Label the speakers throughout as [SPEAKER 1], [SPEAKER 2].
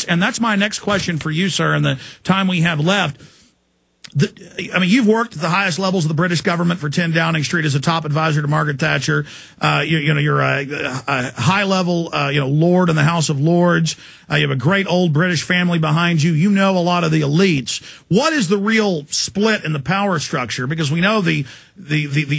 [SPEAKER 1] elites. And that's my next question for you, sir, in the time we have left. I mean, you've worked at the highest levels of the British government for 10 Downing Street as a top advisor to Margaret Thatcher. You're a high-level, lord in the House of Lords. You have a great old British family behind you. You know a lot of the elites. What is the real split in the power structure? Because we know the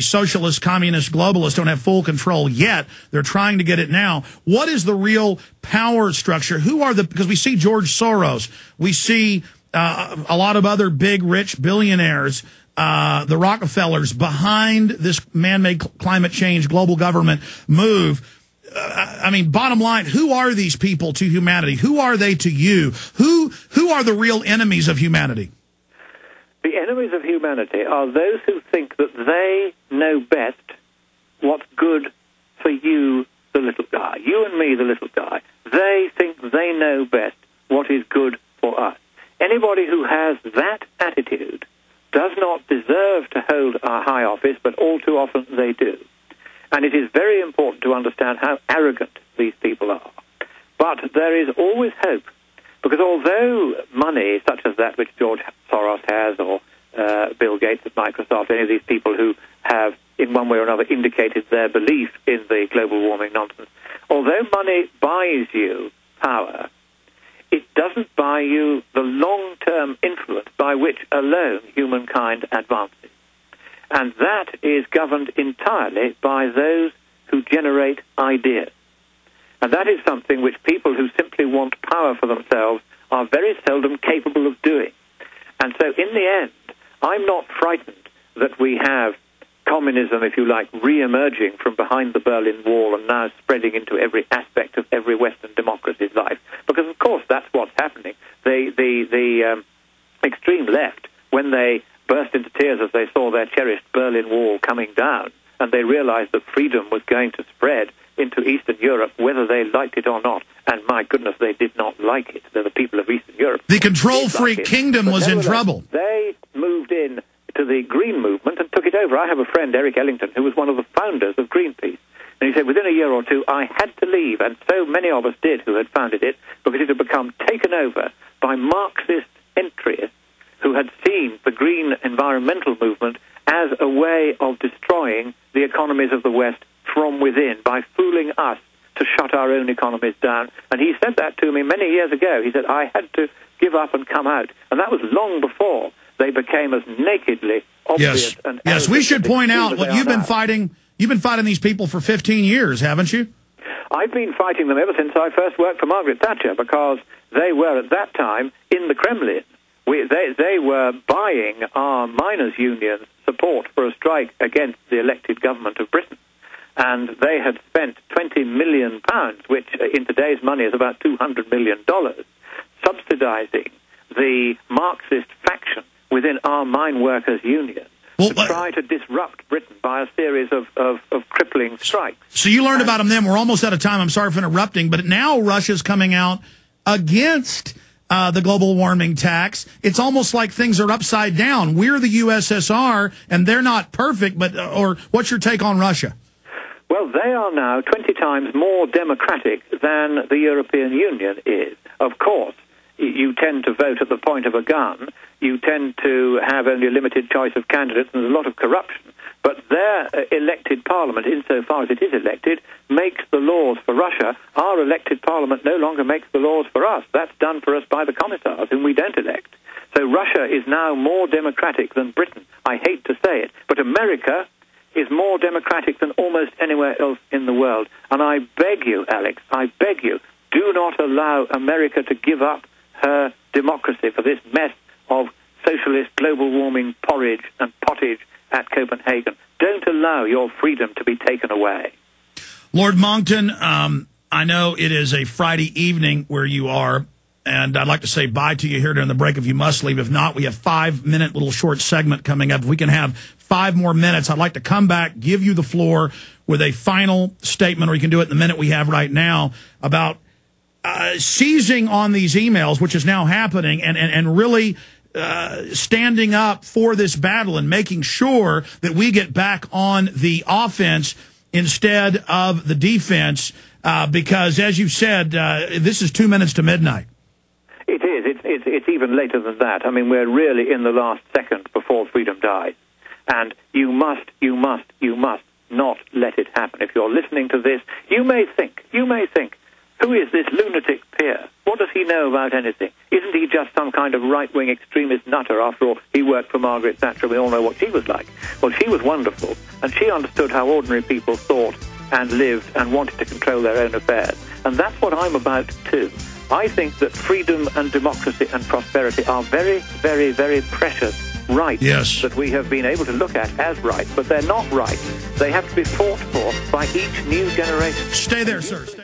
[SPEAKER 1] socialist, communist, globalists don't have full control yet. They're trying to get it now. What is the real power structure? Because we see George Soros. We see a lot of other big, rich billionaires, the Rockefellers, behind this man-made climate change global government move. I mean, bottom line, who are these people to humanity? Who are they to you? Who are the real enemies of humanity?
[SPEAKER 2] The enemies of humanity are those who think that they know best what's good for you, the little guy. You and me, the little guy. They think they know best what is good for us. Anybody who has that attitude does not deserve to hold a high office, but all too often they do. And it is very important to understand how arrogant these people are. But there is always hope, because although money such as that which George Soros has, or Bill Gates at Microsoft, any of these people who have in one way or another indicated their belief in the global warming nonsense, although money buys you power, it doesn't buy you the long-term influence by which alone humankind advances. And that is governed entirely by those who generate ideas. And that is something which people who simply want power for themselves are very seldom capable of doing. And so in the end, I'm not frightened that we have communism, if you like, re-emerging from behind the Berlin Wall and now spreading into every aspect of every Western democracy's life. Because, of course, that's what's happening. The extreme left, when they burst into tears as they saw their cherished Berlin Wall coming down, and they realized that freedom was going to spread into Eastern Europe, whether they liked it or not, and my goodness, they did not like it. They're the people of Eastern Europe.
[SPEAKER 1] The control-freak kingdom was in trouble.
[SPEAKER 2] They moved in to the Green movement and took it over. I have a friend, Eric Ellington, who was one of the founders of Greenpeace. And he said, within a year or two, I had to leave, and so many of us did who had founded it, because it had become taken over by Marxist entries who had seen the green environmental movement as a way of destroying the economies of the West from within by fooling us to shut our own economies down. And he said that to me many years ago. He said, I had to give up and come out. And that was long before they became as nakedly obvious.
[SPEAKER 1] Yes, we should point out what you've been fighting. You've been fighting these people for 15 years, haven't you?
[SPEAKER 2] I've been fighting them ever since I first worked for Margaret Thatcher, because they were at that time in the Kremlin. They were buying our miners' unions' support for a strike against the elected government of Britain. And they had spent £20 million, which in today's money is about $200 million, subsidizing the Marxist faction within our mine workers' union to try to disrupt Britain by a series of crippling strikes.
[SPEAKER 1] So you learned about them then. We're almost out of time. I'm sorry for interrupting. But now Russia's coming out against the global warming tax. It's almost like things are upside down. We're the USSR, and they're not perfect. Or what's your take on Russia?
[SPEAKER 2] Well, they are now 20 times more democratic than the European Union is. Of course, you tend to vote at the point of a gun. You tend to have only a limited choice of candidates, and there's a lot of corruption. But their elected parliament, insofar as it is elected, makes the laws for Russia. Our elected parliament no longer makes the laws for us. That's done for us by the commissars, whom we don't elect. So Russia is now more democratic than Britain. I hate to say it, but America is more democratic than almost anywhere else in the world. And I beg you, Alex, I beg you, do not allow America to give up her democracy for this mess of socialist global warming porridge and pottage at Copenhagen. Don't allow your freedom to be taken away.
[SPEAKER 1] Lord Monckton, I know it is a Friday evening where you are, and I'd like to say bye to you here during the break if you must leave. If not, we have 5-minute little short segment coming up. If we can have 5 more minutes, I'd like to come back, give you the floor with a final statement, or you can do it in the minute we have right now, about seizing on these emails, which is now happening, and really standing up for this battle and making sure that we get back on the offense instead of the defense, because, as you said, this is 2 minutes to midnight.
[SPEAKER 2] It is. It's even later than that. I mean, we're really in the last second before freedom dies. And you must not let it happen. If you're listening to this, you may think, who is this lunatic peer? What does he know about anything? Isn't he just some kind of right-wing extremist nutter? After all, he worked for Margaret Thatcher. We all know what she was like. Well, she was wonderful, and she understood how ordinary people thought and lived and wanted to control their own affairs. And that's what I'm about too. I think that freedom and democracy and prosperity are very, very, very precious rights that we have been able to look at as rights, but they're not rights. They have to be fought for by each new generation.
[SPEAKER 1] Stay there, sir.